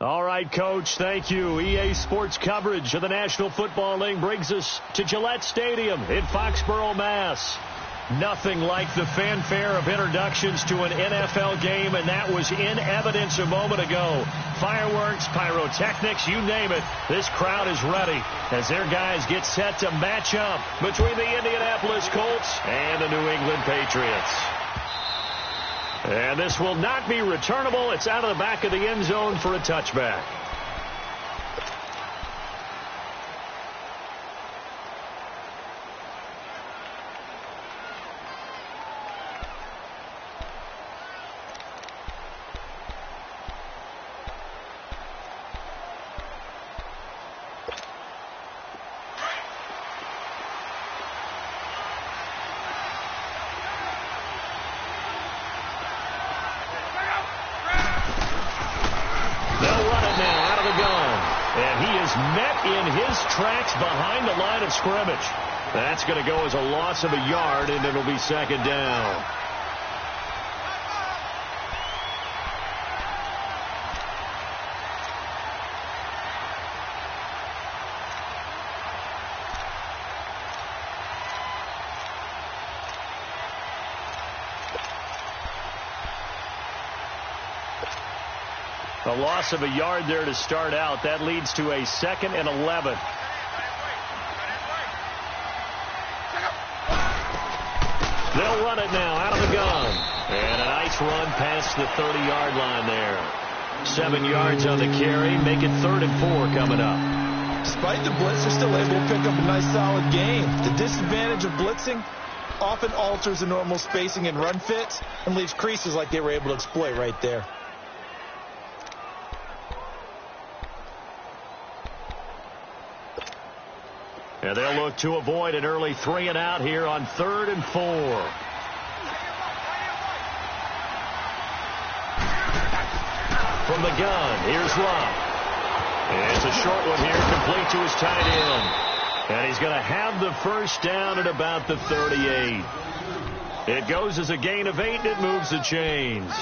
All right, Coach, thank you. EA Sports coverage of the National Football League brings us to Gillette Stadium in Foxborough, Mass. Nothing like the fanfare of introductions to an NFL game, and that was in evidence a moment ago. Fireworks, pyrotechnics, you name it. This crowd is ready as their guys get set to match up between the Indianapolis Colts and the New England Patriots. And this will not be returnable. It's out of the back of the end zone for a touchback. Tracks behind the line of scrimmage. That's going to go as a loss of a yard, and it'll be second down. A loss of a yard there to start out. That leads to a 2nd and 11. They'll run it now out of the gun. And a nice run past the 30-yard line there. 7 yards on the carry. Make it 3rd and 4 coming up. Despite the blitz, they're still able to pick up a nice solid gain. The disadvantage of blitzing often alters the normal spacing and run fits and leaves creases like they were able to exploit right there. And they'll look to avoid an early 3 and out here on 3rd and 4. From the gun, here's Love. And it's a short one here, complete to his tight end. And he's going to have the first down at about the 38. It goes as a gain of 8, and it moves the chains.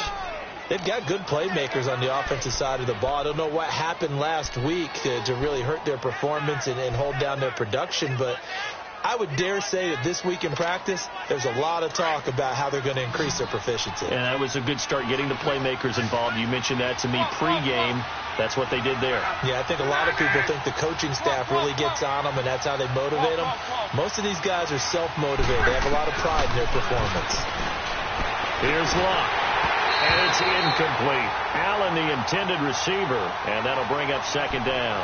They've got good playmakers on the offensive side of the ball. I don't know what happened last week to really hurt their performance and hold down their production, but I would dare say that this week in practice, there's a lot of talk about how they're going to increase their proficiency. And that was a good start, getting the playmakers involved. You mentioned that to me pregame. That's what they did there. Yeah, I think a lot of people think the coaching staff really gets on them, and that's how they motivate them. Most of these guys are self-motivated. They have a lot of pride in their performance. Here's Locke. And it's incomplete. Allen, the intended receiver, and that'll bring up second down.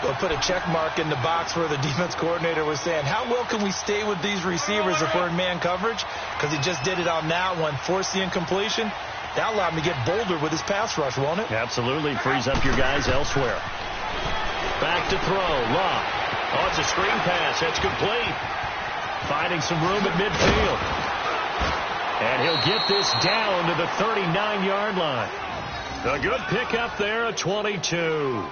We'll put a check mark in the box where the defense coordinator was saying, how well can we stay with these receivers if we're in man coverage? Because he just did it on that one, forced the incompletion. That'll allow him to get bolder with his pass rush, won't it? Absolutely. Frees up your guys elsewhere. Back to throw. Love. Oh, it's a screen pass. That's complete. Finding some room at midfield. And he'll get this down to the 39-yard line. A good pickup there at 22.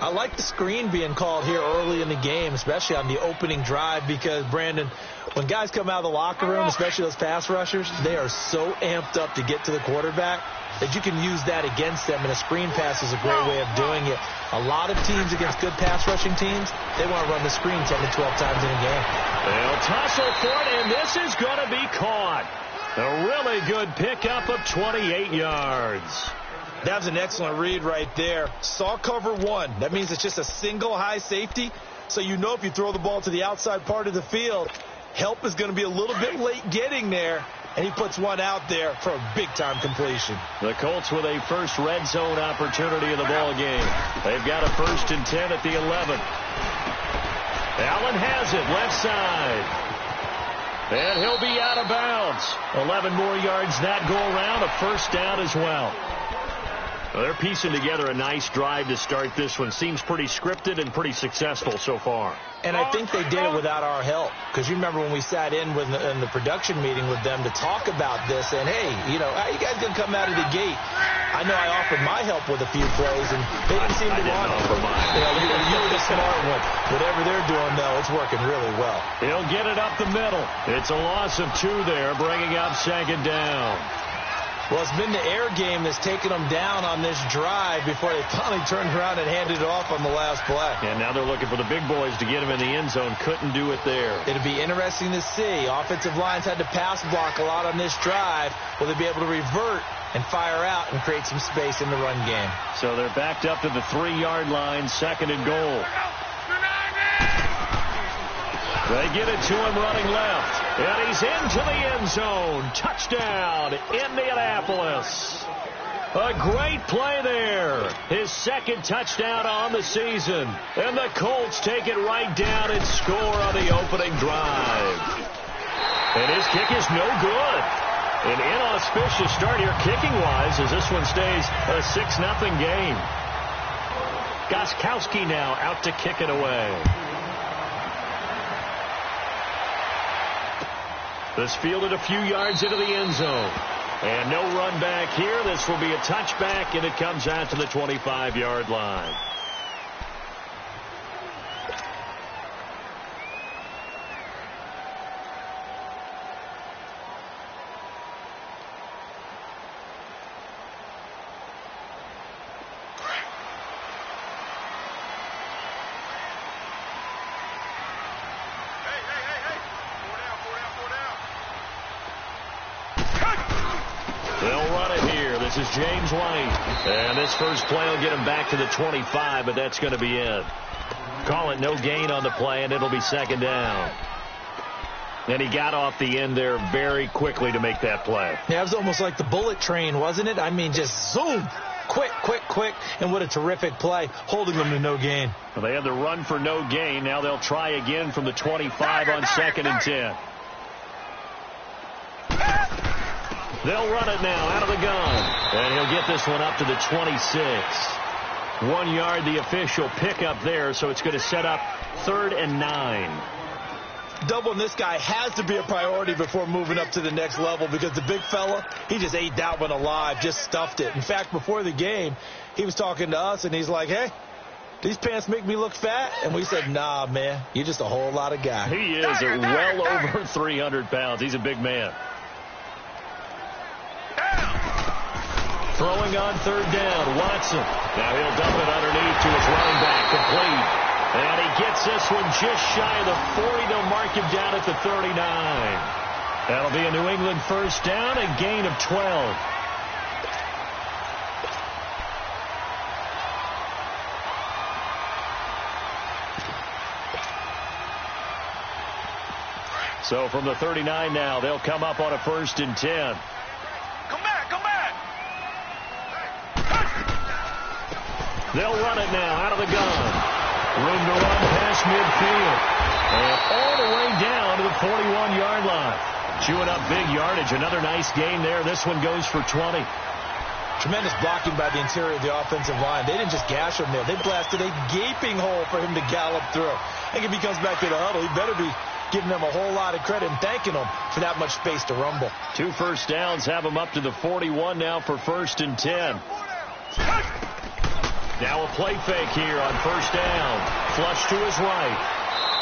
I like the screen being called here early in the game, especially on the opening drive, because, Brandon, when guys come out of the locker room, especially those pass rushers, they are so amped up to get to the quarterback that you can use that against them, and a screen pass is a great way of doing it. A lot of teams against good pass rushing teams, they want to run the screen 10 to 12 times in a game. They'll tussle for it, and this is going to be caught. A really good pickup of 28 yards. That was an excellent read right there. Saw cover one. That means it's just a single high safety. So you know if you throw the ball to the outside part of the field, help is going to be a little bit late getting there. And he puts one out there for a big-time completion. The Colts with a first red zone opportunity in the ball game. They've got a 1st and 10 at the 11. Allen has it, left side. And he'll be out of bounds. 11 more yards that go around, a first down as well. Well, they're piecing together a nice drive to start this one. Seems pretty scripted and pretty successful so far. And I think they did it without our help. Because you remember when we sat in the production meeting with them to talk about this, and, hey, you know, how you guys going to come out of the gate? I know I offered my help with a few plays, and they didn't seem to want it. You know, you were the smart one. Whatever they're doing, though, it's working really well. He'll get it up the middle. It's a loss of 2 there, bringing up second down. Well, it's been the air game that's taken them down on this drive before they finally turned around and handed it off on the last play. And now they're looking for the big boys to get him in the end zone. Couldn't do it there. It'll be interesting to see. Offensive lines had to pass block a lot on this drive. Will they be able to revert and fire out and create some space in the run game? So they're backed up to the 3-yard line, 2nd and goal. They get it to him running left. And he's into the end zone. Touchdown, Indianapolis. A great play there. His 2nd touchdown on the season. And the Colts take it right down and score on the opening drive. And his kick is no good. An inauspicious start here kicking-wise as this one stays a 6-0 game. Gostkowski now out to kick it away. This fielded a few yards into the end zone. And no run back here. This will be a touchback, and it comes out to the 25-yard line. They'll run it here. This is James White. And this first play will get him back to the 25, but that's going to be it. Call it no gain on the play, and it'll be 2nd down. And he got off the end there very quickly to make that play. Yeah, it was almost like the bullet train, wasn't it? I mean, just zoom. Quick, quick, quick. And what a terrific play, holding them to no gain. Well, they had the run for no gain. Now they'll try again from the 25 on 2nd and 10. They'll run it now out of the gun. And he'll get this one up to the 26. 1 yard, the official pickup there, so it's going to set up 3rd and 9. Doubling this guy has to be a priority before moving up to the next level because the big fella, he just ate that one alive, just stuffed it. In fact, before the game, he was talking to us, and he's like, hey, these pants make me look fat? And we said, nah, man, you're just a whole lot of guy. He is well over 300 pounds. He's a big man. Throwing on 3rd down, Watson. Now he'll dump it underneath to his running back, complete. And he gets this one just shy of the 40. They'll mark him down at the 39. That'll be a New England first down, a gain of 12. So from the 39 now, they'll come up on a 1st and 10. They'll run it now out of the gun. Room to run past midfield. And all the way down to the 41-yard line. Chewing up big yardage. Another nice gain there. This one goes for 20. Tremendous blocking by the interior of the offensive line. They didn't just gash him there. They blasted a gaping hole for him to gallop through. I think if he comes back to the huddle, he better be giving them a whole lot of credit and thanking them for that much space to rumble. 2 first downs have him up to the 41 now for 1st and 10. Now a play fake here on 1st down. Flush to his right.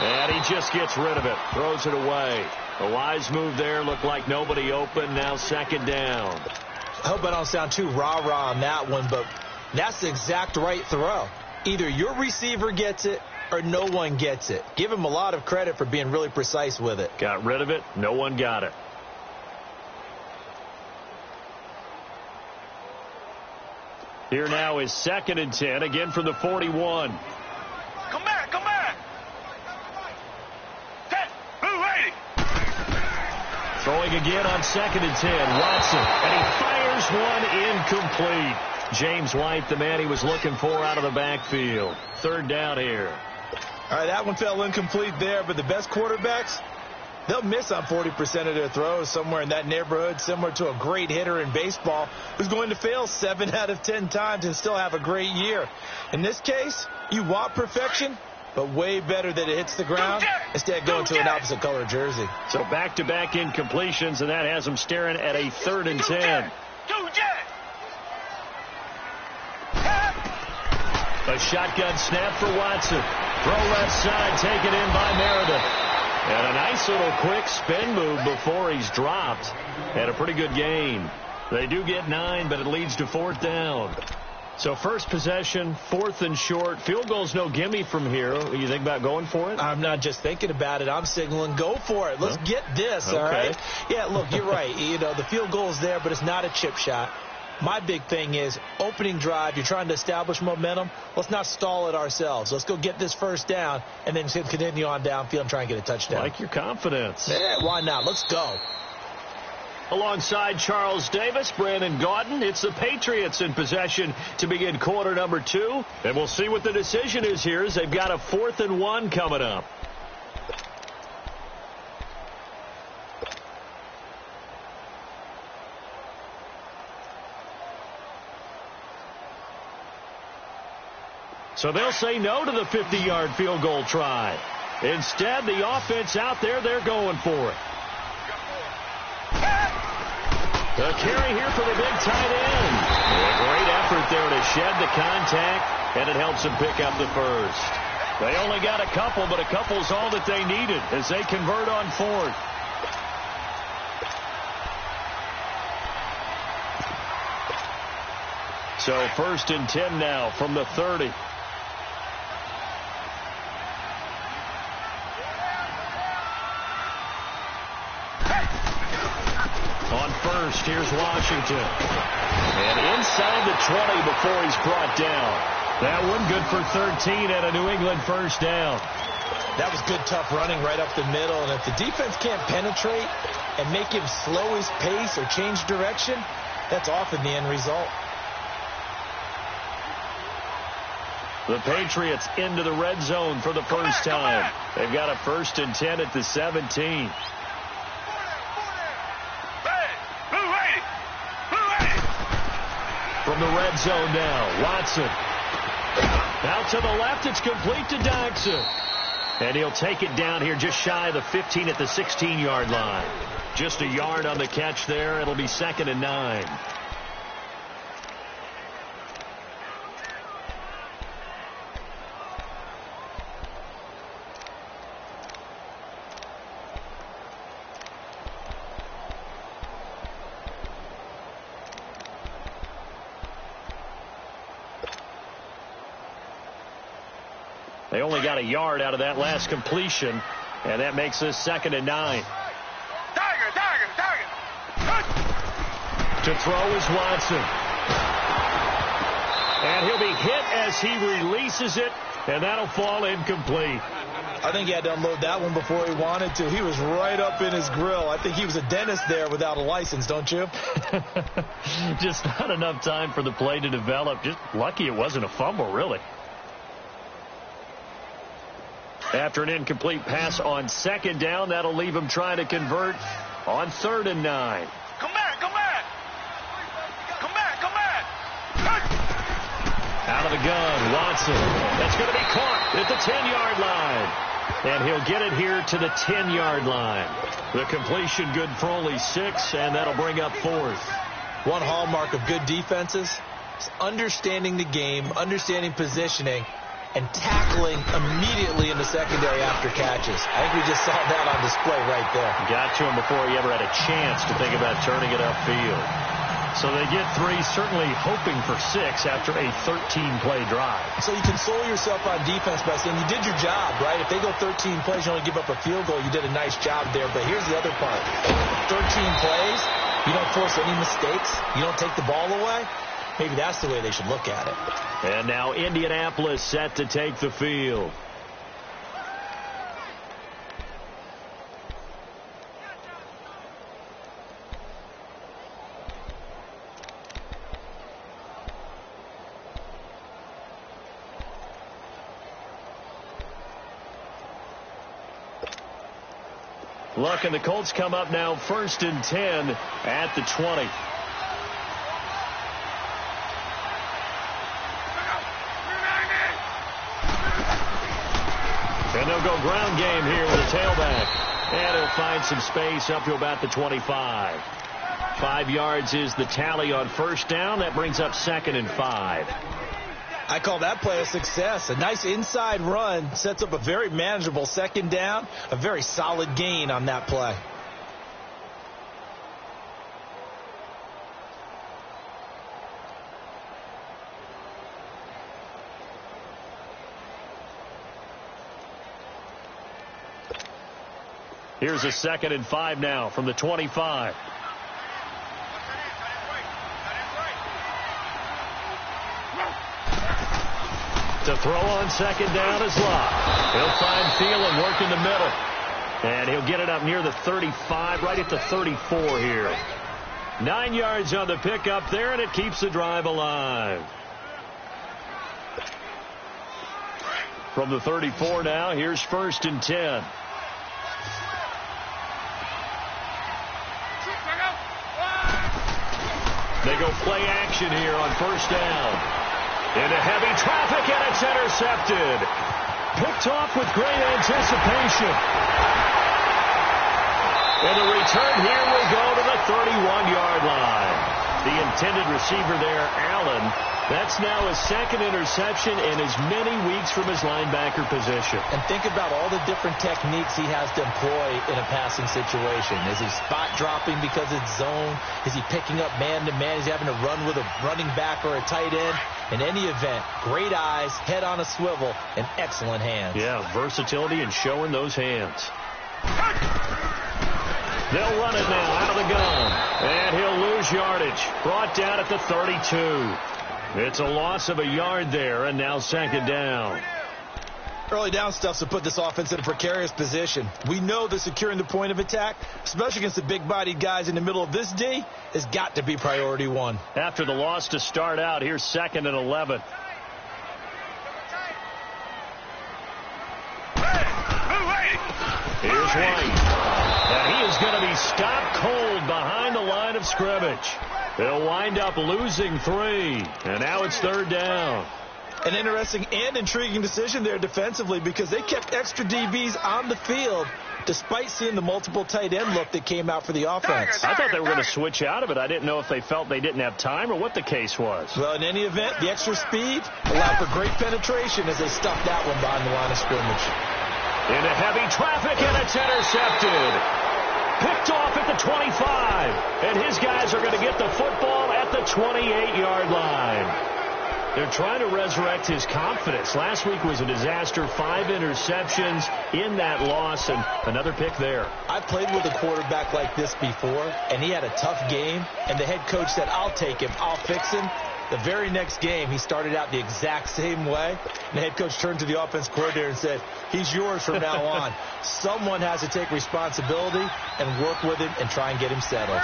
And he just gets rid of it. Throws it away. A wise move there. Looked like nobody open. Now 2nd down. I hope I don't sound too rah-rah on that one, but that's the exact right throw. Either your receiver gets it or no one gets it. Give him a lot of credit for being really precise with it. Got rid of it. No one got it. Here now is 2nd and 10, again from the 41. Come back, come back. Hey, Throwing again on 2nd and 10, Watson, and he fires one incomplete. James White, the man he was looking for out of the backfield. 3rd down here. All right, that one fell incomplete there, but the best quarterbacks, they'll miss on 40% of their throws, somewhere in that neighborhood, similar to a great hitter in baseball who's going to fail 7 out of 10 times and still have a great year. In this case, you want perfection, but way better that it hits the ground instead of going to an opposite color jersey. So back-to-back incompletions, and that has them staring at a 3rd and 10. A shotgun snap for Watson. Throw left side, taken in by Meredith. And a nice little quick spin move before he's dropped. Had a pretty good gain. They do get 9, but it leads to 4th down. So first possession, 4th and short. Field goal's no gimme from here. You think about going for it? I'm not just thinking about it. I'm signaling go for it. Let's get this, all right? Yeah, look, you're right. The field goal's there, but it's not a chip shot. My big thing is opening drive. You're trying to establish momentum. Let's not stall it ourselves. Let's go get this first down and then continue on downfield and try and get a touchdown. Like your confidence. Yeah, why not? Let's go. Alongside Charles Davis, Brandon Gaudin, it's the Patriots in possession to begin quarter number 2. And we'll see what the decision is here as they've got a 4th and 1 coming up. So they'll say no to the 50-yard field goal try. Instead, the offense out there, they're going for it. The carry here for the big tight end. A great effort there to shed the contact, and it helps them pick up the first. They only got a couple, but a couple's all that they needed as they convert on 4th. So 1st and 10 now from the 30. On first, here's Washington. And inside the 20 before he's brought down. That one good for 13 and a New England first down. That was good, tough running right up the middle. And if the defense can't penetrate and make him slow his pace or change direction, that's often the end result. The Patriots into the red zone for the first time. They've got a 1st and 10 at the 17. From the red zone now, Watson. Out to the left, it's complete to Dodson. And he'll take it down here just shy of the 15 at the 16-yard line. Just a yard on the catch there. It'll be 2nd and 9. They only got a yard out of that last completion, and that makes this 2nd and 9. To throw is Watson. And he'll be hit as he releases it, and that'll fall incomplete. I think he had to unload that one before he wanted to. He was right up in his grill. I think he was a dentist there without a license, don't you? Just not enough time for the play to develop. Just lucky it wasn't a fumble, really. After an incomplete pass on 2nd down, that'll leave him trying to convert on 3rd and 9. Come back, come back. Come back, come back. Out of the gun, Watson. That's going to be caught at the 10-yard line. And he'll get it here to the 10-yard line. The completion good for only 6, and that'll bring up 4th. One hallmark of good defenses is understanding the game, understanding positioning, and tackling immediately in the secondary after catches. I think we just saw that on display right there. Got to him before he ever had a chance to think about turning it upfield. So they get 3, certainly hoping for 6 after a 13-play drive. So you console yourself on defense by saying you did your job, right? If they go 13 plays, you only give up a field goal, you did a nice job there. But here's the other part. 13 plays, you don't force any mistakes, you don't take the ball away. Maybe that's the way they should look at it. And now Indianapolis set to take the field. Look, and the Colts come up now 1st and 10 at the 20. And they'll go ground game here with a tailback. And he'll find some space up to about the 25. 5 yards is the tally on 1st down. That brings up 2nd and 5. I call that play a success. A nice inside run sets up a very manageable 2nd down. A very solid gain on that play. Here's a 2nd and 5 now from the 25. To throw on 2nd down is Locke. He'll find Thielen, work in the middle. And he'll get it up near the 35, right at the 34 here. 9 yards on the pickup there, and it keeps the drive alive. From the 34 now, here's 1st and 10. They go play action here on 1st down. Into heavy traffic, and it's intercepted. Picked off with great anticipation. And the return here will go to the 31-yard line. The intended receiver there, Allen. That's now his 2nd interception in as many weeks from his linebacker position. And think about all the different techniques he has to employ in a passing situation. Is he spot dropping because it's zone? Is he picking up man-to-man? Is he having to run with a running back or a tight end? In any event, great eyes, head on a swivel, and excellent hands. Yeah, versatility and showing those hands. They'll run it now out of the gun. And he'll lose yardage. Brought down at the 32. It's a loss of a yard there, and now 2nd down. Early down stuff's to put this offense in a precarious position. We know that securing the point of attack, especially against the big-bodied guys in the middle of this D, has got to be priority one. After the loss to start out, here's 2nd and 11. Here's White. And he is going to be stopped cold behind the line of scrimmage. They'll wind up losing 3. And now it's 3rd down. An interesting and intriguing decision there defensively because they kept extra DBs on the field despite seeing the multiple tight end look that came out for the offense. I thought they were going to switch out of it. I didn't know if they felt they didn't have time or what the case was. Well, in any event, the extra speed allowed for great penetration as they stuffed that one behind the line of scrimmage. Into heavy traffic, and it's intercepted. Picked off at the 25. And his guys are going to get the football at the 28-yard line. They're trying to resurrect his confidence. Last week was a disaster. 5 interceptions in that loss, and another pick there. I played with a quarterback like this before, and he had a tough game, and the head coach said, I'll take him, I'll fix him. The very next game, he started out the exact same way. And the head coach turned to the offense coordinator and said, he's yours from now on. Someone has to take responsibility and work with him and try and get him settled.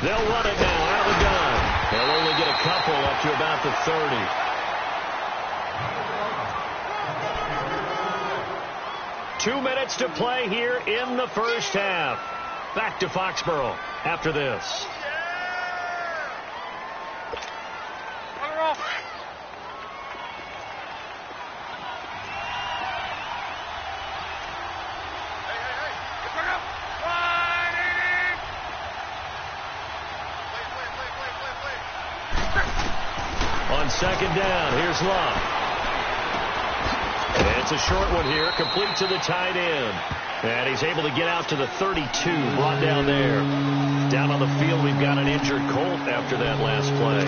They'll run it now out of the gun. They'll only get a couple up to about the 30. 2 minutes to play here in the first half. Back to Foxborough after this. On 2nd down, here's Locke. And it's a short one here, complete to the tight end. And he's able to get out to the 32, brought down there. Down on the field, we've got an injured Colt after that last play.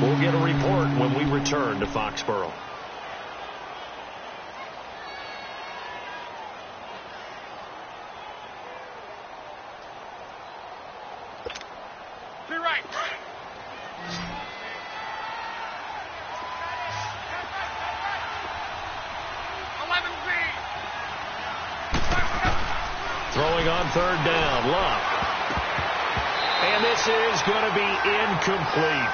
We'll get a report when we return to Foxborough. Throwing on 3rd down, Locke. And this is going to be incomplete.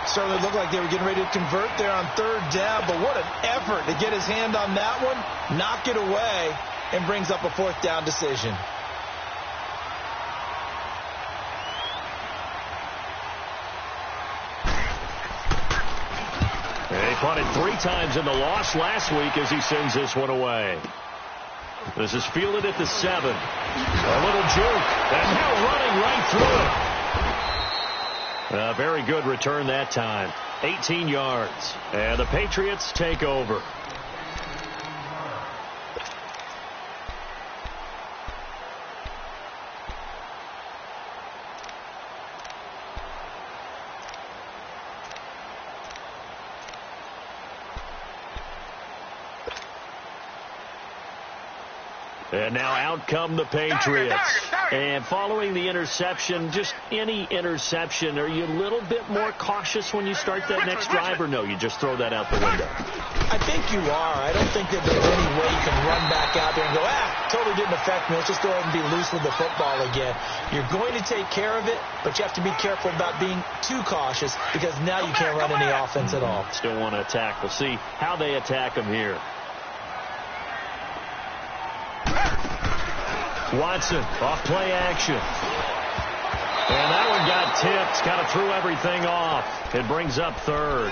Certainly looked like they were getting ready to convert there on 3rd down, but what an effort to get his hand on that one, knock it away, and brings up a 4th down decision. And he punted 3 times in the loss last week as he sends this one away. This is fielded at the 7. A little juke, and now running right through it. A very good return that time. 18 yards. And the Patriots take over. And now out come the Patriots. And following the interception, just any interception, are you a little bit more cautious when you start that next drive, or no, you just throw that out the window? I think you are. I don't think that there's any way you can run back out there and go, totally didn't affect me. Let's just go ahead and be loose with the football again. You're going to take care of it, but you have to be careful about being too cautious because now you can't run any offense at all. Still want to attack. We'll see how they attack them here. Watson, off play action. And that one got tipped, kind of threw everything off. It brings up third.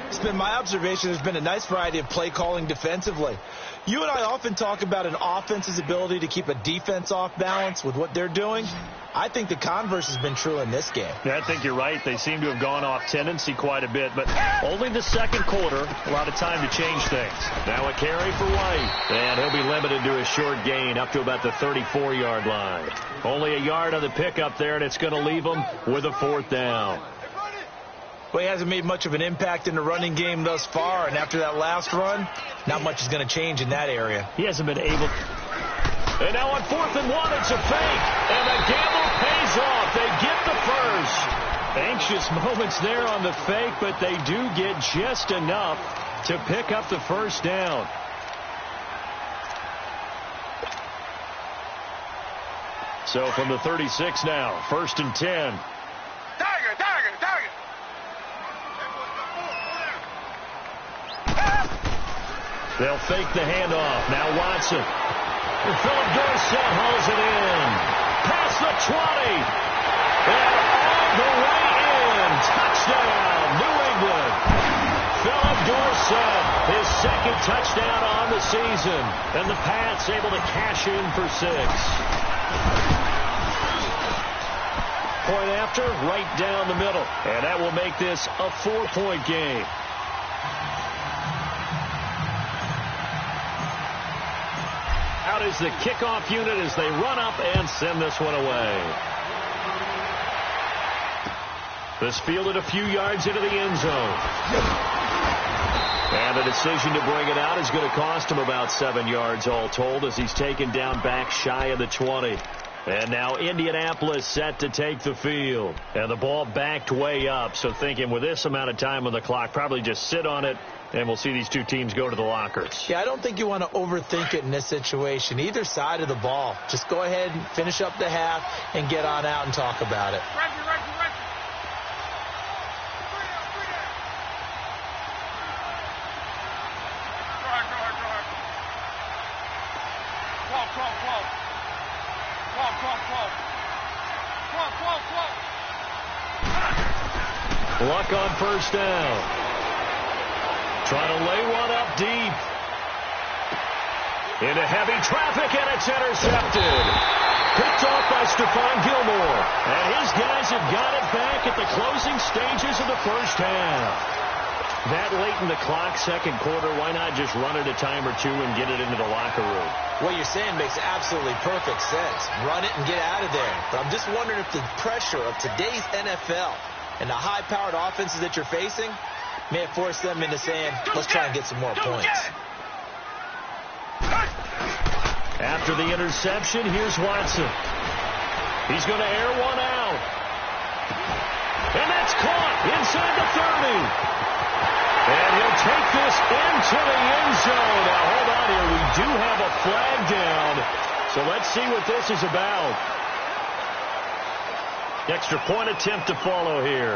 It's been my observation there's been a nice variety of play calling defensively. You and I often talk about an offense's ability to keep a defense off balance with what they're doing. I think the converse has been true in this game. Yeah, I think you're right. They seem to have gone off tendency quite a bit, but only the second quarter, a lot of time to change things. Now a carry for White, and he'll be limited to a short gain up to about the 34-yard line. Only a yard on the pickup there, and it's going to leave him with a 4th down. Well, he hasn't made much of an impact in the running game thus far, and after that last run, not much is going to change in that area. He hasn't been able. And now on 4th and 1, it's a fake, and the gamble pays off. They get the first. Anxious moments there on the fake, but they do get just enough to pick up the first down. So from the 36 now, 1st and 10. They'll fake the handoff. Now Watson. And Philip Dorsett hauls it in. Past the 20. And all the way in. Touchdown, New England. Philip Dorsett, his 2nd touchdown on the season. And the Pats able to cash in for 6. Point after, right down the middle. And that will make this a 4-point game. Out is the kickoff unit as they run up and send this one away. This fielded a few yards into the end zone. And the decision to bring it out is going to cost him about 7 yards all told as he's taken down back shy of the 20. And now Indianapolis set to take the field. And the ball backed way up, so thinking with this amount of time on the clock, probably just sit on it, and we'll see these two teams go to the lockers. Yeah, I don't think you want to overthink it in this situation. Either side of the ball. Just go ahead and finish up the half and get on out and talk about it. Luck on 1st down. Trying to lay one up deep. Into heavy traffic, and it's intercepted. Picked off by Stephon Gilmore. And his guys have got it back at the closing stages of the first half. That late in the clock, second quarter, why not just run it a time or two and get it into the locker room? What you're saying makes absolutely perfect sense. Run it and get out of there. But I'm just wondering if the pressure of today's NFL and the high-powered offenses that you're facing may have forced them into saying, let's try and get some more points. After the interception, here's Watson. He's going to air one out. And that's caught inside the 30. And he'll take this into the end zone. Now, hold on here. We do have a flag down. So let's see what this is about. Extra point attempt to follow here.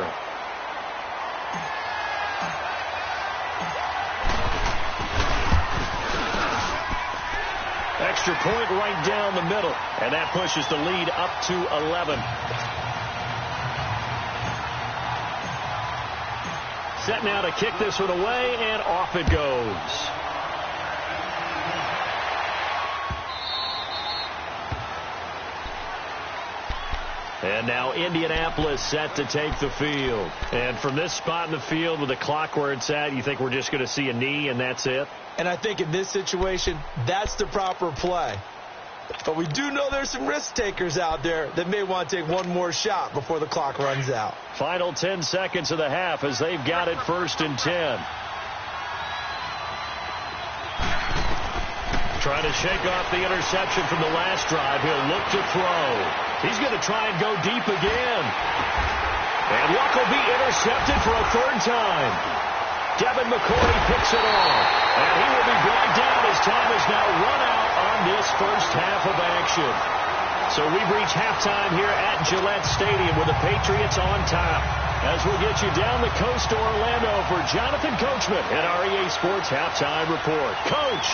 Extra point right down the middle. And that pushes the lead up to 11. Set now to kick this one away, and off it goes. And now Indianapolis set to take the field. And from this spot in the field with the clock where it's at, you think we're just going to see a knee and that's it? And I think in this situation, that's the proper play. But we do know there's some risk takers out there that may want to take one more shot before the clock runs out. Final 10 seconds of the half as they've got it 1st and 10. Trying to shake off the interception from the last drive. He'll look to throw. He's going to try and go deep again. And Luck will be intercepted for a third time. Devin McCourty picks it off. And he will be brought down as time is now run out on this first half of action. So we've reached halftime here at Gillette Stadium with the Patriots on top. As we'll get you down the coast to Orlando for Jonathan Coachman at our EA Sports Halftime Report. Coach!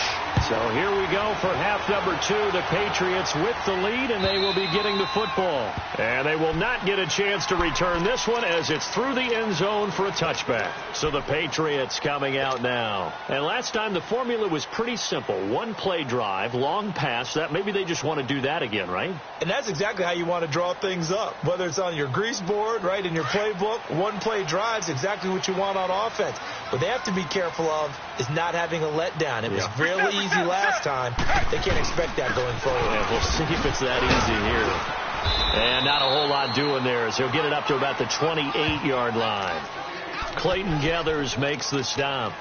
So here we go for half number 2. The Patriots with the lead, and they will be getting the football. And they will not get a chance to return this one as it's through the end zone for a touchback. So the Patriots coming out now. And last time the formula was pretty simple. One play drive, long pass. That maybe they just want to do that again, right? And that's exactly how you want to draw things up. Whether it's on your grease board, right, in your playbook, one play drive is exactly what you want on offense. What they have to be careful of is not having a letdown. It was really easy last time. They can't expect that going forward. Yeah, we'll see if it's that easy here. And not a whole lot doing there as he'll get it up to about the 28-yard line. Clayton Geathers makes the stop.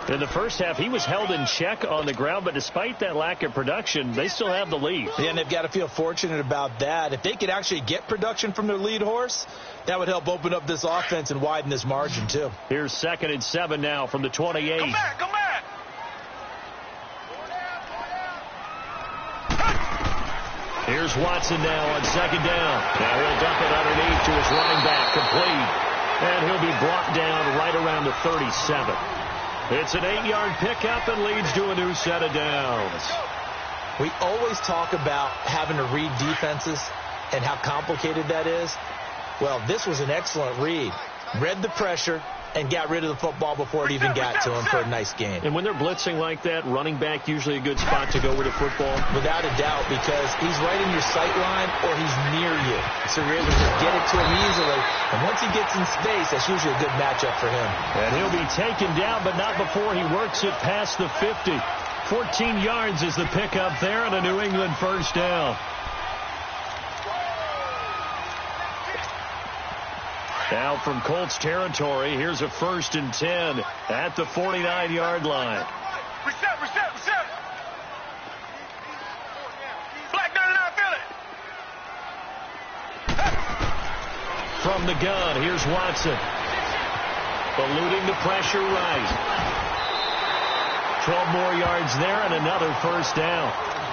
In the first half, he was held in check on the ground, but despite that lack of production, they still have the lead. Yeah, and they've got to feel fortunate about that. If they could actually get production from their lead horse, that would help open up this offense and widen this margin, too. Here's 2nd and 7 now from the 28. Come back, come back. Here's Watson now on 2nd down. Now he'll dump it underneath to his running back, complete. And he'll be brought down right around the 37. It's an 8-yard pickup and leads to a new set of downs. We always talk about having to read defenses and how complicated that is. Well, this was an excellent read. Read the pressure and got rid of the football before it even got to him for a nice gain. And when they're blitzing like that, running back usually a good spot to go with the football? Without a doubt, because he's right in your sight line or he's near you. So you're able to just get it to him easily. And once he gets in space, that's usually a good matchup for him. And he'll be taken down, but not before he works it past the 50. 14 yards is the pickup there and a New England first down. Now from Colts territory, here's a 1st and 10 at the 49-yard line. Reset. Black 99, feel it. From the gun, here's Watson. Eluding the pressure right. 12 more yards there and another first down.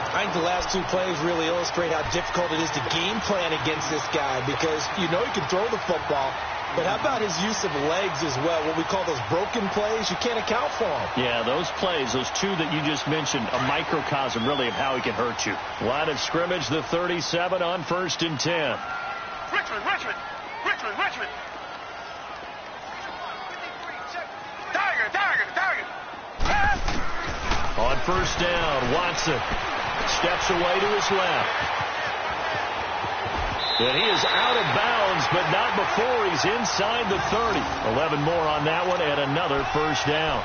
I think the last 2 plays really illustrate how difficult it is to game plan against this guy because you know he can throw the football, but how about his use of legs as well? What we call those broken plays, you can't account for them. Yeah, those plays, those 2 that you just mentioned, a microcosm really of how he can hurt you. Line of scrimmage, the 37 on 1st and 10. Richmond. Tiger. On 1st down, Watson steps away to his left. And he is out of bounds, but not before he's inside the 30. 11 more on that one and another first down.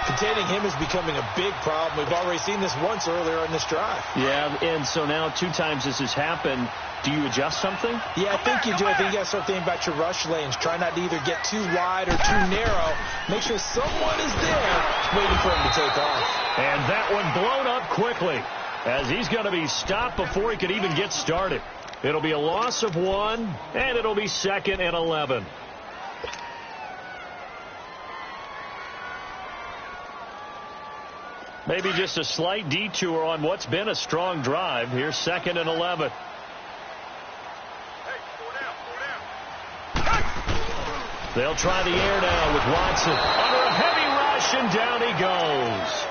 Containing him is becoming a big problem. We've already seen this once earlier in this drive. Yeah, and so now 2 times this has happened. Do you adjust something? Yeah, I think you do. I think you got to start thinking about your rush lanes. Try not to either get too wide or too narrow. Make sure someone is there waiting for him to take off. And that one blown up quickly as he's going to be stopped before he could even get started. It'll be a loss of 1, and it'll be 2nd and 11. Maybe just a slight detour on what's been a strong drive. Here's 2nd and 11. They'll try the air now with Watson. Under a heavy rush, and down he goes.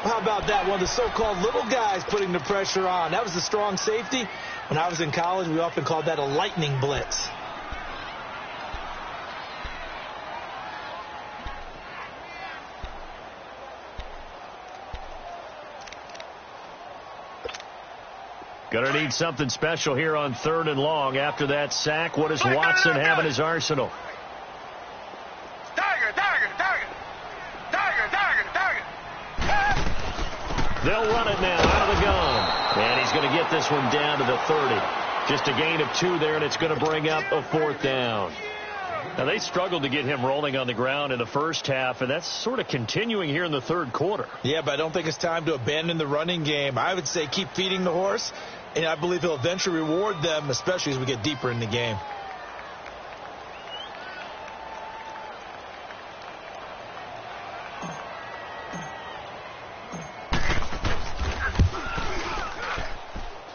How about that? One of the so-called little guys putting the pressure on. That was a strong safety. When I was in college, we often called that a lightning blitz. Gonna need something special here on 3rd and long. After that sack, what does Watson have in his arsenal? They'll run it now out of the gun. And he's going to get this one down to the 30. Just a gain of 2 there, and it's going to bring up a 4th down. Now, they struggled to get him rolling on the ground in the first half, and that's sort of continuing here in the third quarter. Yeah, but I don't think it's time to abandon the running game. I would say keep feeding the horse, and I believe he'll eventually reward them, especially as we get deeper in the game.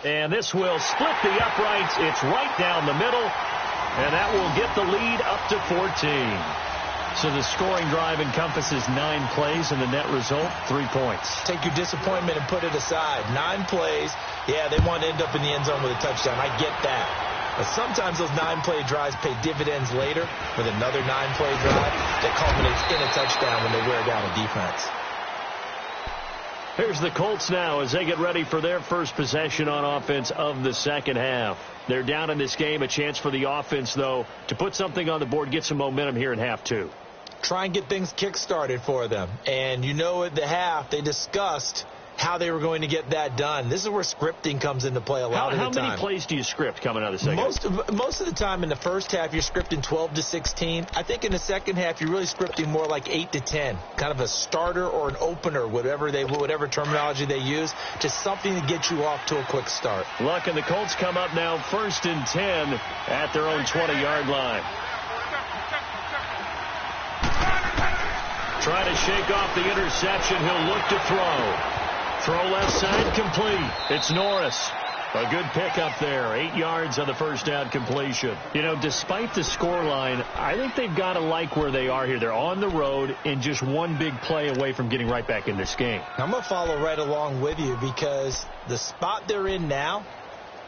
And this will split the uprights. It's right down the middle. And that will get the lead up to 14. So the scoring drive encompasses 9 plays, and the net result, 3 points. Take your disappointment and put it aside. 9 plays. Yeah, they want to end up in the end zone with a touchdown. I get that. But sometimes those 9-play drives pay dividends later with another 9-play drive that culminates in a touchdown when they wear down a defense. Here's the Colts now as they get ready for their first possession on offense of the second half. They're down in this game. A chance for the offense, though, to put something on the board, get some momentum here in half 2. Try and get things kick-started for them. And you know at the half, they discussed how they were going to get that done. This is where scripting comes into play a lot of the time. How many plays do you script coming out of the second half? Most of the time in the first half, you're scripting 12 to 16. I think in the second half, you're really scripting more like 8 to 10. Kind of a starter or an opener, whatever terminology they use, just something to get you off to a quick start. Look, and the Colts come up now 1st and 10 at their own 20-yard line. Trying to shake off the interception. He'll look to throw. Throw left side complete. It's Norris. A good pickup there. 8 yards on the first down completion. You know, despite the scoreline, I think they've got to like where they are here. They're on the road and just one big play away from getting right back in this game. I'm going to follow right along with you because the spot they're in now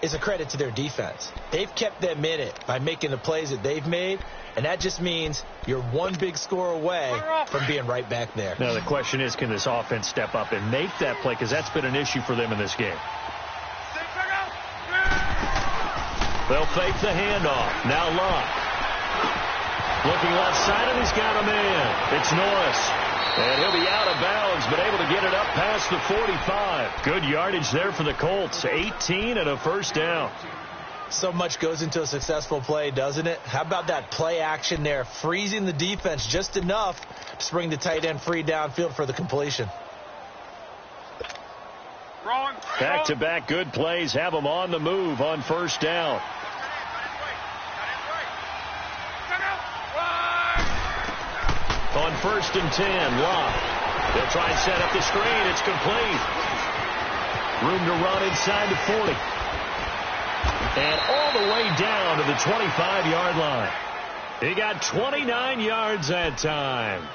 is a credit to their defense. They've kept them in it by making the plays that they've made, and that just means you're one big score away from being right back there. Now, the question is, can this offense step up and make that play? Because that's been an issue for them in this game. They'll fake the handoff. Now Luck. Looking left side, and he's got a man. It's Norris. And he'll be out of bounds, but able to get it up past the 45. Good yardage there for the Colts. 18 and a first down. So much goes into a successful play, doesn't it? How about that play action there? Freezing the defense just enough to bring the tight end free downfield for the completion. Back-to-back good plays have them on the move on first down. On 1st and 10, Luck. They'll try and set up the screen. It's complete. Room to run inside the 40. And all the way down to the 25-yard line. He got 29 yards that time.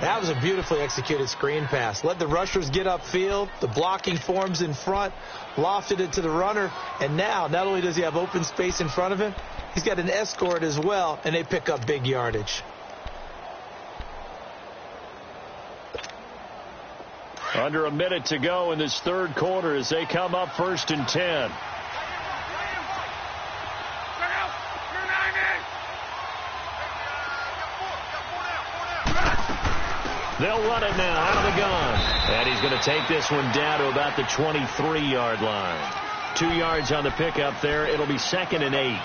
That was a beautifully executed screen pass. Let the rushers get upfield. The blocking forms in front. Lofted it to the runner. And now, not only does he have open space in front of him, he's got an escort as well, and they pick up big yardage. Under a minute to go in this third quarter as they come up 1st and 10. They'll run it now out of the gun. And he's going to take this one down to about the 23-yard line. 2 yards on the pickup there. It'll be 2nd and 8.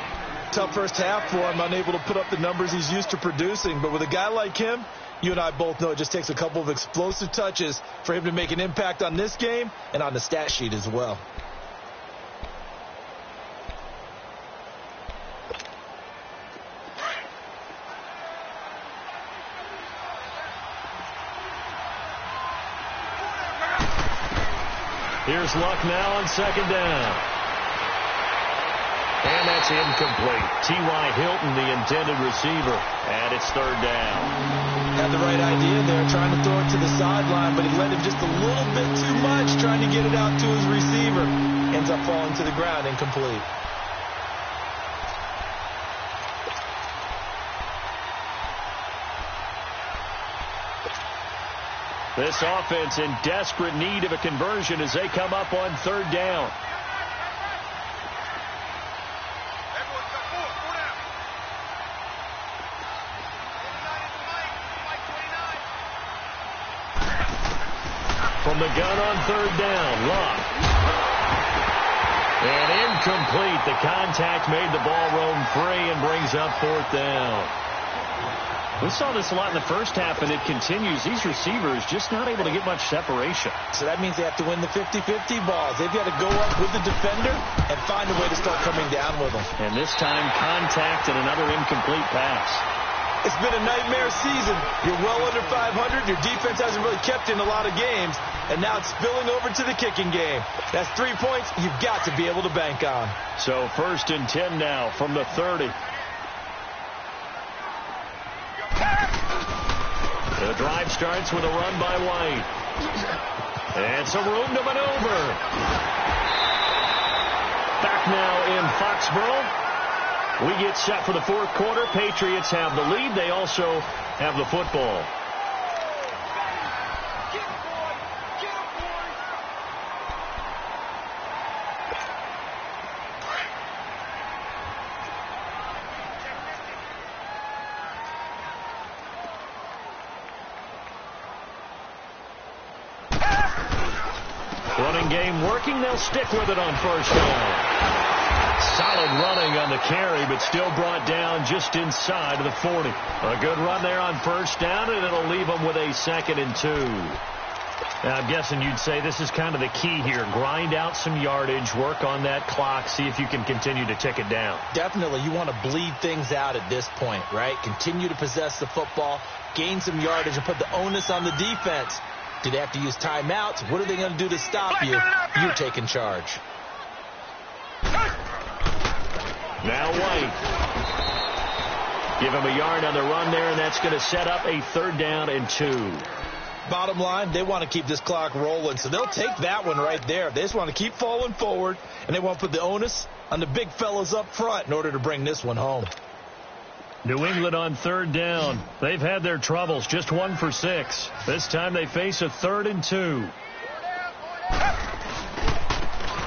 Tough first half for him, unable to put up the numbers he's used to producing. But with a guy like him, you and I both know it just takes a couple of explosive touches for him to make an impact on this game and on the stat sheet as well. Here's Luck now on 2nd down. And that's incomplete. T.Y. Hilton, the intended receiver, and it's 3rd down. Had the right idea there, trying to throw it to the sideline, but he let him just a little bit too much, trying to get it out to his receiver. Ends up falling to the ground, incomplete. This offense in desperate need of a conversion as they come up on 3rd down. From the gun on 3rd down, Luck. And incomplete. The contact made the ball roam free and brings up fourth down. We saw this a lot in the first half, and it continues. These receivers just not able to get much separation. So that means they have to win the 50-50 balls. They've got to go up with the defender and find a way to start coming down with them. And this time, contact and another incomplete pass. It's been a nightmare season. You're well under 500. Your defense hasn't really kept in a lot of games. And now it's spilling over to the kicking game. That's 3 points you've got to be able to bank on. So 1st and 10 now from the 30. The drive starts with a run by White. And some room to maneuver. Back now in Foxborough. We get set for the fourth quarter. Patriots have the lead. They also have the football. Running game working. They'll stick with it on first down. Solid running on the carry, but still brought down just inside of the 40. A good run there on first down, and it'll leave them with a 2nd and 2. Now, I'm guessing you'd say this is kind of the key here. Grind out some yardage, work on that clock, see if you can continue to tick it down. Definitely. You want to bleed things out at this point, right? Continue to possess the football, gain some yardage, and put the onus on the defense. Do they have to use timeouts? What are they going to do to stop you? You're taking charge. Now White. Give him a yard on the run there, and that's going to set up a 3rd down and 2. Bottom line, they want to keep this clock rolling, so they'll take that one right there. They just want to keep falling forward, and they want to put the onus on the big fellas up front in order to bring this one home. New England on 3rd down. They've had their troubles, just 1 for 6. This time they face a 3rd and 2.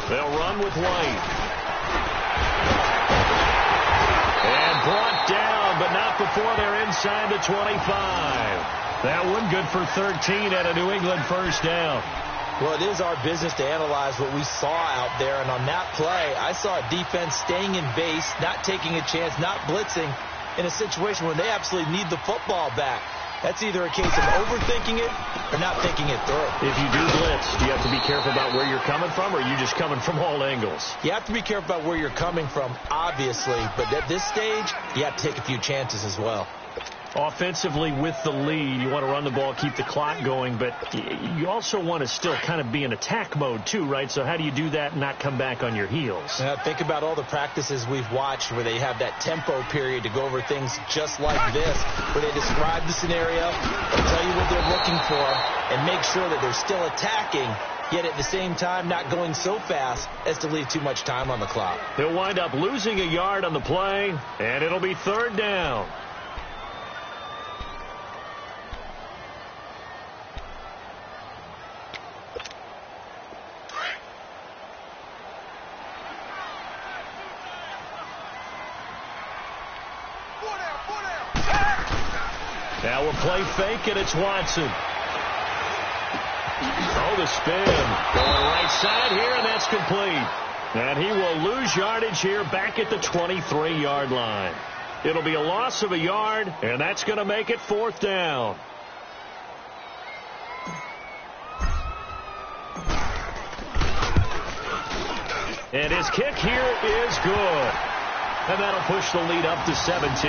They'll run with White. And brought down, but not before they're inside the 25. That one good for 13 at a New England 1st down. Well, it is our business to analyze what we saw out there, and on that play, I saw a defense staying in base, not taking a chance, not blitzing, in a situation where they absolutely need the football back. That's either a case of overthinking it or not thinking it through. If you do blitz, do you have to be careful about where you're coming from, or are you just coming from all angles? You have to be careful about where you're coming from, obviously, but at this stage, you have to take a few chances as well. Offensively, with the lead, you want to run the ball, keep the clock going, but you also want to still kind of be in attack mode too, right? So how do you do that and not come back on your heels? Think about all the practices we've watched where they have that tempo period to go over things just like this, where they describe the scenario, tell you what they're looking for, and make sure that they're still attacking, yet at the same time not going so fast as to leave too much time on the clock. He'll wind up losing a yard on the play, and it'll be 3rd down. Now we'll play fake, and it's Watson. Oh, the spin. Going right side here, and that's complete. And he will lose yardage here back at the 23-yard line. It'll be a loss of a yard, and that's going to make it 4th down. And his kick here is good. And that'll push the lead up to 17.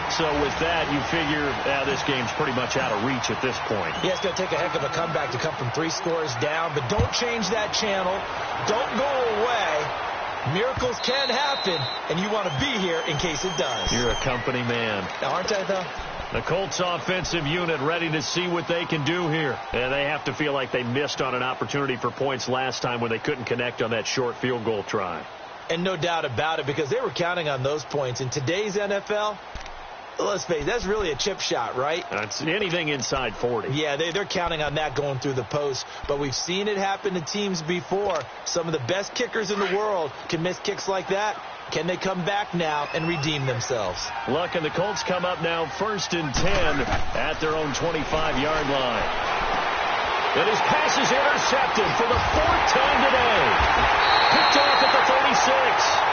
So with that, you figure this game's pretty much out of reach at this point. Yeah, it's going to take a heck of a comeback to come from 3 scores down, but don't change that channel. Don't go away. Miracles can happen, and you want to be here in case it does. You're a company man. Aren't I, though? The Colts offensive unit ready to see what they can do here. And they have to feel like they missed on an opportunity for points last time when they couldn't connect on that short field goal try. And no doubt about it, because they were counting on those points. In today's NFL, let's face it, that's really a chip shot, right? It's anything inside 40. Yeah, they're counting on that going through the post. But we've seen it happen to teams before. Some of the best kickers in the world can miss kicks like that. Can they come back now and redeem themselves? Luck and the Colts come up now 1st and 10 at their own 25-yard line. And his pass is intercepted for the fourth time today. Picked off at the 36.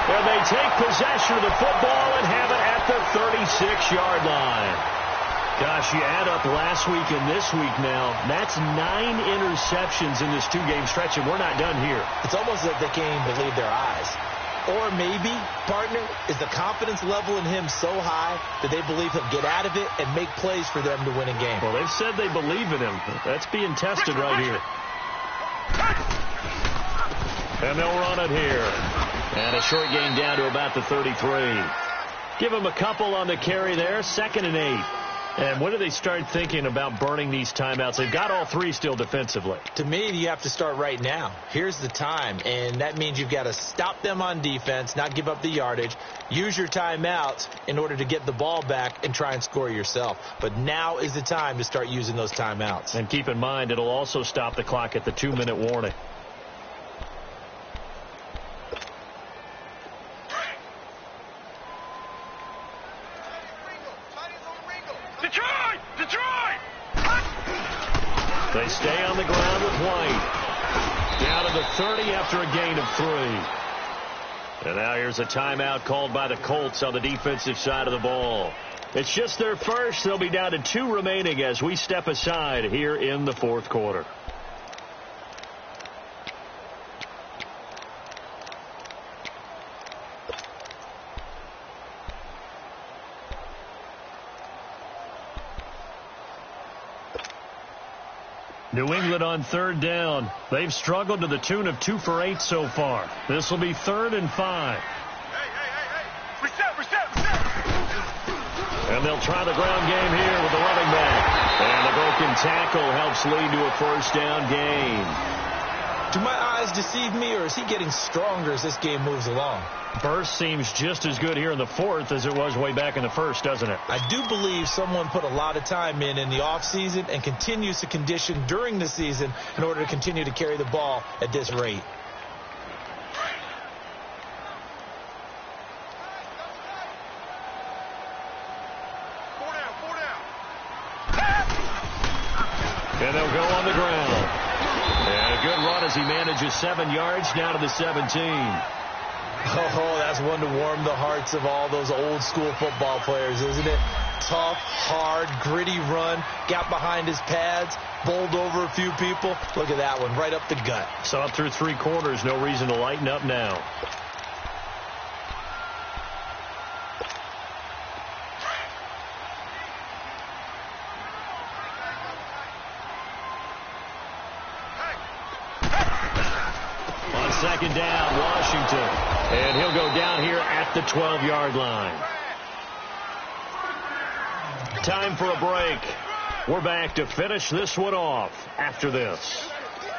And they take possession of the football and have it at the 36-yard line. Gosh, you add up last week and this week now, that's 9 interceptions in this two-game stretch, and we're not done here. It's almost as if they can't even believe their eyes. Or maybe, partner, is the confidence level in him so high that they believe he'll get out of it and make plays for them to win a game. Well, they've said they believe in him. That's being tested right here. And they'll run it here. And a short gain down to about the 33. Give him a couple on the carry there, 2nd and 8. And when do they start thinking about burning these timeouts? They've got all 3 still defensively. To me, you have to start right now. Here's the time, and that means you've got to stop them on defense, not give up the yardage, use your timeouts in order to get the ball back and try and score yourself. But now is the time to start using those timeouts. And keep in mind, it'll also stop the clock at the 2-minute warning. They stay on the ground with White. Down to the 30 after a gain of 3. And now here's a timeout called by the Colts on the defensive side of the ball. It's just their first. They'll be down to 2 remaining as we step aside here in the fourth quarter. New England on 3rd down. They've struggled to the tune of 2 for 8 so far. This will be 3rd and 5. Hey. Reset. And they'll try the ground game here with the running back. And the broken tackle helps lead to a first down gain. Do my eyes deceive me, or is he getting stronger as this game moves along? Burst seems just as good here in the 4th as it was way back in the 1st, doesn't it? I do believe someone put a lot of time in the offseason and continues to condition during the season in order to continue to carry the ball at this rate. Four down. And they'll go on the ground. And a good run as he manages 7 yards down to the 17. Oh, that's one to warm the hearts of all those old school football players, isn't it? Tough, hard, gritty run, got behind his pads, bowled over a few people. Look at that one, right up the gut. Saw it through 3 quarters, no reason to lighten up now. On 2nd down, Washington. And he'll go down here at the 12-yard line. Time for a break. We're back to finish this one off after this.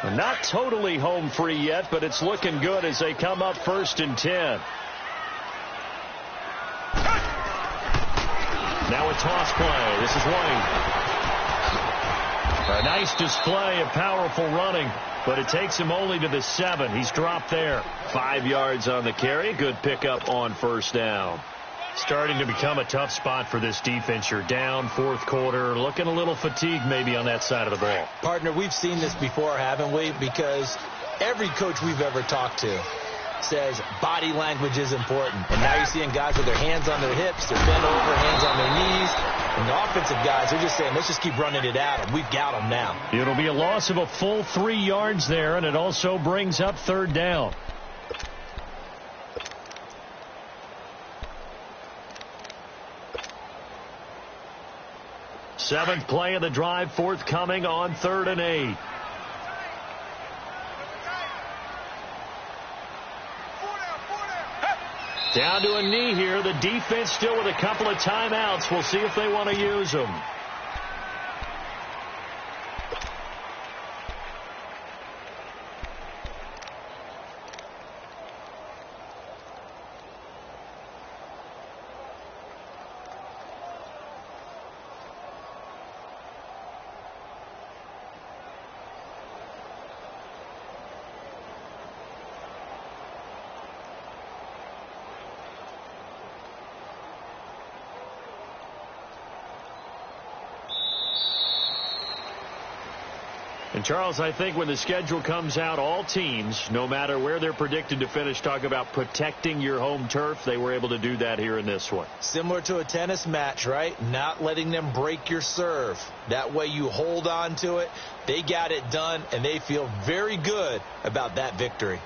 Not totally home free yet, but it's looking good as they come up 1st and 10. Now a toss play. This is White. A nice display of powerful running, but it takes him only to the 7. He's dropped there. 5 yards on the carry. Good pickup on 1st down. Starting to become a tough spot for this defense. You're down 4th quarter. Looking a little fatigued maybe on that side of the ball. Partner, we've seen this before, haven't we? Because every coach we've ever talked to says body language is important. And now you're seeing guys with their hands on their hips, they're bent over, hands on their knees. And the offensive guys, they're just saying, let's just keep running it at them. We've got them now. It'll be a loss of a full 3 yards there, and it also brings up 3rd down. Seventh play of the drive forthcoming on 3rd and 8. Down to a knee here. The defense still with a couple of timeouts. We'll see if they want to use them. And, Charles, I think when the schedule comes out, all teams, no matter where they're predicted to finish, talk about protecting your home turf. They were able to do that here in this one. Similar to a tennis match, right? Not letting them break your serve. That way you hold on to it. They got it done, and they feel very good about that victory.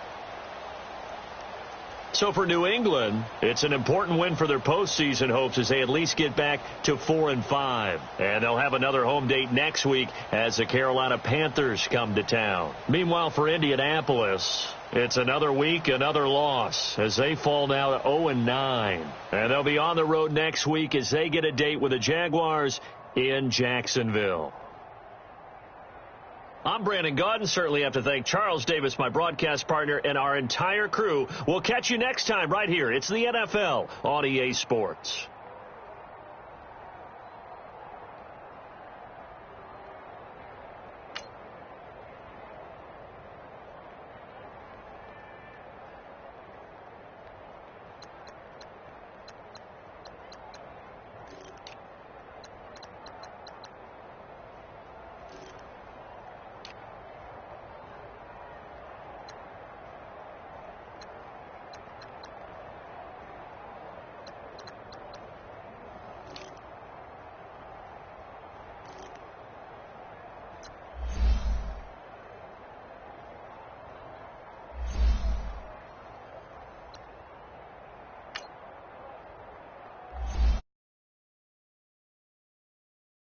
So for New England, it's an important win for their postseason hopes as they at least get back to 4-5. And they'll have another home date next week as the Carolina Panthers come to town. Meanwhile, for Indianapolis, it's another week, another loss as they fall now to 0-9. And they'll be on the road next week as they get a date with the Jaguars in Jacksonville. I'm Brandon Gaudin. Certainly have to thank Charles Davis, my broadcast partner, and our entire crew. We'll catch you next time right here. It's the NFL on EA Sports.